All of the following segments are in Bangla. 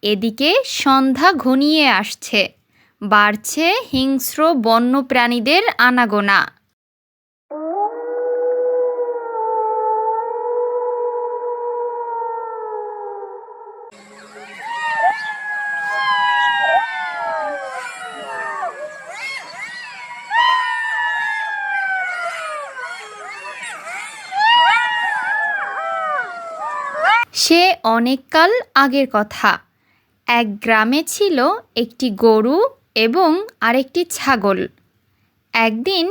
এদিকে সন্ধ্যা ঘনিয়ে আসছে, বাড়ছে হিংস্র বন্যপ্রাণীদের আনাগোনা। সে অনেককাল আগের কথা। এক গ্রামে ছিল একটি গরু এবং আরেকটি ছাগল। একদিন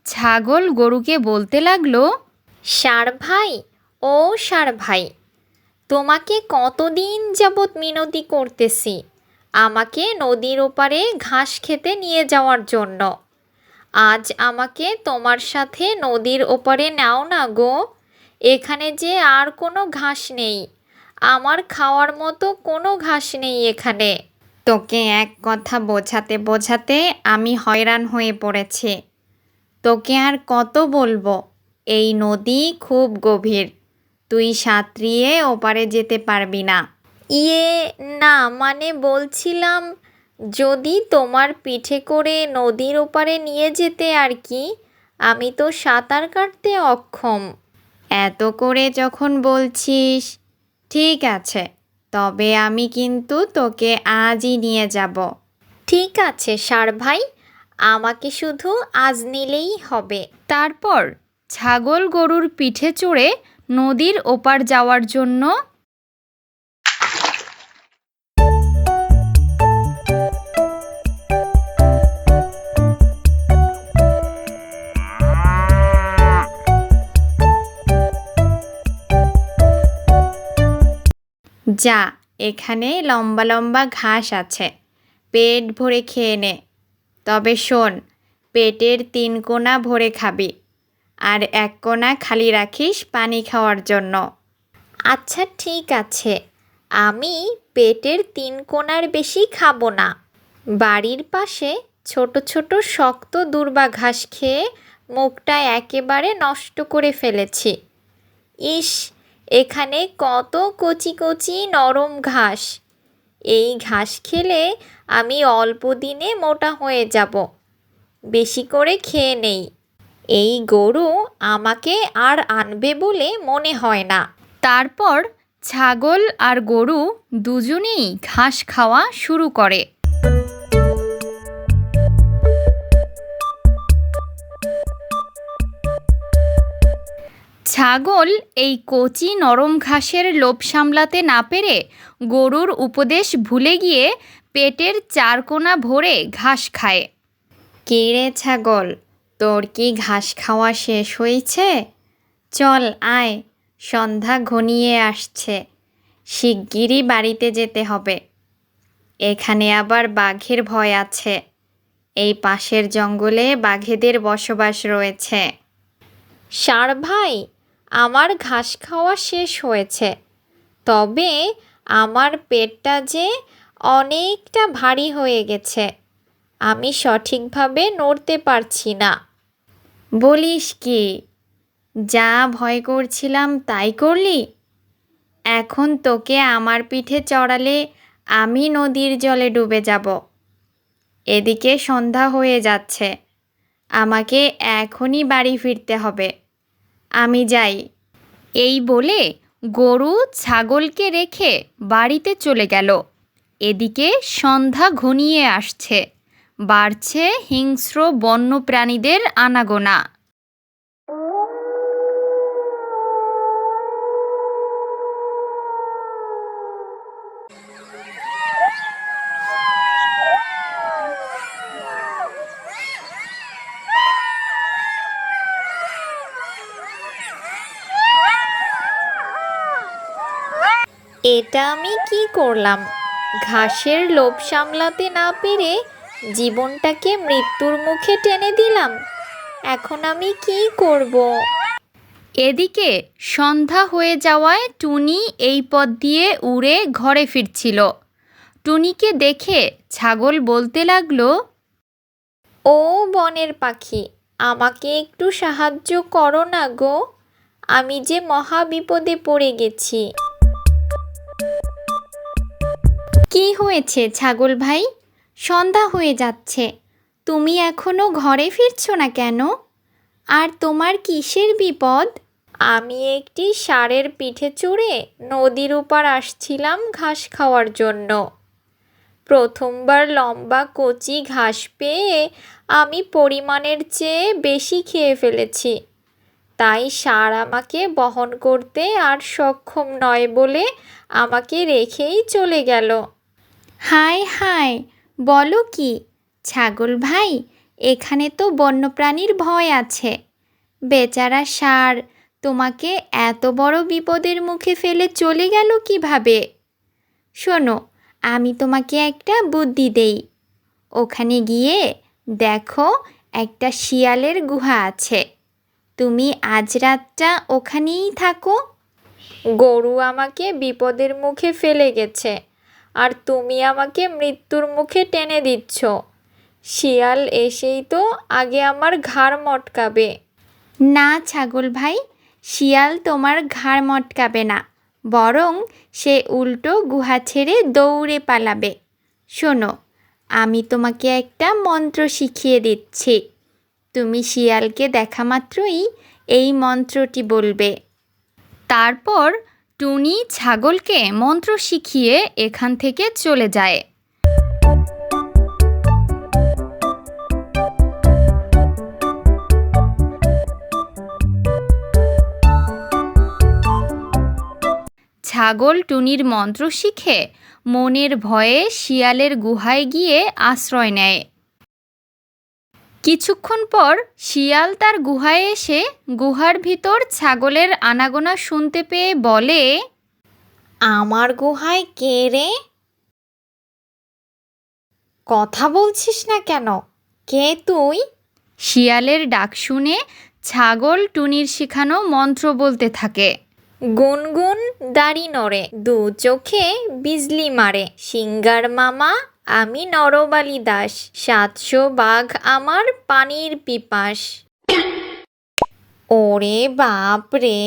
ছাগল গরুকে বলতে লাগলো, ষাঁড় ভাই, ও ষাঁড় ভাই, তোমাকে কতদিন যাবৎ মিনতি করতেছি আমাকে নদীর ওপারে ঘাস খেতে নিয়ে যাওয়ার জন্য। আজ আমাকে তোমার সাথে নদীর ওপারে নাও না গো। এখানে যে আর কোনো ঘাস নেই, আমার খাওয়ার মতো কোনো ঘাস নেই এখানে। তোকে এক কথা বোঝাতে বোঝাতে আমি হয়রান হয়ে পড়েছি। তোকে আর কত বলবো, এই নদী খুব গভীর, তুই সাঁতরিয়ে ওপারে যেতে পারবি না। না, মানে বলছিলাম যদি তোমার পিঠে করে নদীর ওপারে নিয়ে যেতে আর কি। আমি তো সাঁতার কাটতে অক্ষম। এত করে যখন বলছিস, ঠিক আছে, তবে আমি কিন্তু তোকে আজই নিয়ে যাব। ঠিক আছে ষাঁড় ভাই, আমাকে শুধু আজ নিলেই হবে। তারপর ছাগল গরুর পিঠে চড়ে নদীর ওপার যাওয়ার জন্য যা, এখানে লম্বা লম্বা ঘাস আছে, পেট ভরে খেয়ে নে। তবে শোন, পেটের 3 কোণা ভরে খাবি, আর 1 কোণা খালি রাখিস পানি খাওয়ার জন্য। আচ্ছা ঠিক আছে, আমি পেটের 3 কোণার বেশি খাবো না। বাড়ির পাশে ছোট ছোট শক্ত দূর্বা ঘাস খেয়ে মুখটা একেবারে নষ্ট করে ফেলেছি। ইস, এখানে কত কচি কচি নরম ঘাস। এই ঘাস খেলে আমি অল্প দিনে মোটা হয়ে যাব। বেশি করে খেয়ে নেই। এই গরু আমাকে আর আনবে বলে মনে হয় না। তারপর ছাগল আর গরু দুজনেই ঘাস খাওয়া শুরু করে। ছাগল এই কচি নরম ঘাসের লোভ সামলাতে না পেরে গরুর উপদেশ ভুলে গিয়ে পেটের 4 কোণা ভরে ঘাস খায়। কে রে ছাগল, তোর কি ঘাস খাওয়া শেষ হয়েছে? চল আয়, সন্ধ্যা ঘনিয়ে আসছে, শিগগিরই বাড়িতে যেতে হবে। এখানে আবার বাঘের ভয় আছে, এই পাশের জঙ্গলে বাঘেদের বসবাস রয়েছে। ষাঁড় ভাই, আমার ঘাস খাওয়া শেষ হয়েছে, তবে আমার পেটটা যে অনেকটা ভারী হয়ে গেছে, আমি সঠিকভাবে নড়তে পারছি না। বলিস কি, যা ভয় করছিলাম তাই করলি? এখন তোকে আমার পিঠে চড়ালে আমি নদীর জলে ডুবে যাব। এদিকে সন্ধ্যা হয়ে যাচ্ছে, আমাকে এখনই বাড়ি ফিরতে হবে। আমি যাই। এই বলে গরু ছাগলকে রেখে বাড়িতে চলে গেল। এদিকে সন্ধ্যা ঘনিয়ে আসছে, বাড়ছে হিংস্র বন্যপ্রাণীদের আনাগোনা। এটা আমি কি করলাম? ঘাসের লোভ সামলাতে না পেরে জীবনটাকে মৃত্যুর মুখে টেনে দিলাম। এখন আমি কি করব? এদিকে সন্ধ্যা হয়ে যাওয়ায় টুনি এই পথ দিয়ে উড়ে ঘরে ফিরছিল। টুনিকে দেখে ছাগল বলতে লাগলো, ও বনের পাখি, আমাকে একটু সাহায্য করো না গো, আমি যে মহা বিপদে পড়ে গেছি। কি হয়েছে ছাগল ভাই? সন্ধ্যা হয়ে যাচ্ছে, তুমি এখনো ঘরে ফিরছো না কেন? আর তোমার কিসের বিপদ? আমি একটি ষাঁড়ের পিঠে চড়ে নদীর ওপার আসছিলাম ঘাস খাওয়ার জন্য। প্রথমবার লম্বা কচি ঘাস পেয়ে আমি পরিমাণের চেয়ে বেশি খেয়ে ফেলেছি। তাই ষাঁড় আমাকে বহন করতে আর সক্ষম নয় বলে আমাকে রেখেই চলে গেল। হায় হায়, বলো কি ছাগল ভাই, এখানে তো বন্যপ্রাণীর ভয় আছে। বেচারা ষাঁড় তোমাকে এত বড় বিপদের মুখে ফেলে চলে গেল কিভাবে? শোনো, আমি তোমাকে একটা বুদ্ধি দেই। ওখানে গিয়ে দেখো একটা শিয়ালের গুহা আছে, তুমি আজ রাতটা ওখানেই থাকো। গরু আমাকে বিপদের মুখে ফেলে গেছে, আর তুমি আমাকে মৃত্যুর মুখে টেনে দিচ্ছ। শিয়াল এসেই তো আগে আমার ঘাড় মটকাবে। না ছাগল ভাই, শিয়াল তোমার ঘাড় মটকাবে না, বরং সে উল্টো গুহা ছেড়ে দৌড়ে পালাবে। শোনো, আমি তোমাকে একটা মন্ত্র শিখিয়ে দিচ্ছি। তুমি শিয়ালকে দেখা মাত্রই এই মন্ত্রটি বলবে। তারপর টুনি ছাগলকে মন্ত্র শিখিয়ে এখান থেকে চলে যায়। ছাগল টুনির মন্ত্র শিখে মনের ভয়ে শিয়ালের গুহায় গিয়ে আশ্রয় নেয়। কিছুক্ষণ পর শিয়াল তার গুহায় এসে গুহার ভিতর ছাগলের আনাগোনা শুনতে পেয়ে বলে, আমার গুহায় কে রে? কথা বলছিস না কেন? কে তুই? শিয়ালের ডাক শুনে ছাগল টুনির শেখানো মন্ত্র বলতে থাকে। গুনগুন দাড়ি নড়ে, দু চোখে বিজলি মারে, সিঙ্গার মামা আমি নরবালি দাস, 700 বাঘ আমার পানির পিপাস। ওরে বাপ রে,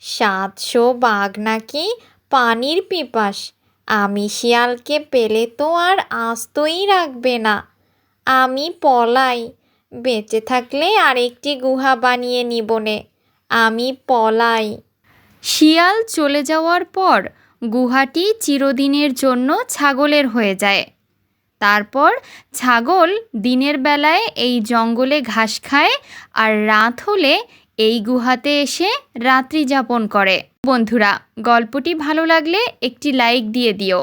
700 বাঘ নাকি পানির পিপাস? আমি শিয়ালকে পেলে তো আর আস্তই রাখবে না। আমি পলাই, বেঁচে থাকলে আরেকটি গুহা বানিয়ে নিবনে। আমি পলাই। শিয়াল চলে যাওয়ার পর গুহাটি চিরদিনের জন্য ছাগলের হয়ে যায়। তারপর ছাগল দিনের বেলায় এই জঙ্গলে ঘাস খায়, আর রাত হলে এই গুহাতে এসে রাত্রি যাপন করে। বন্ধুরা, গল্পটি ভালো লাগলে একটি লাইক দিয়ে দিও।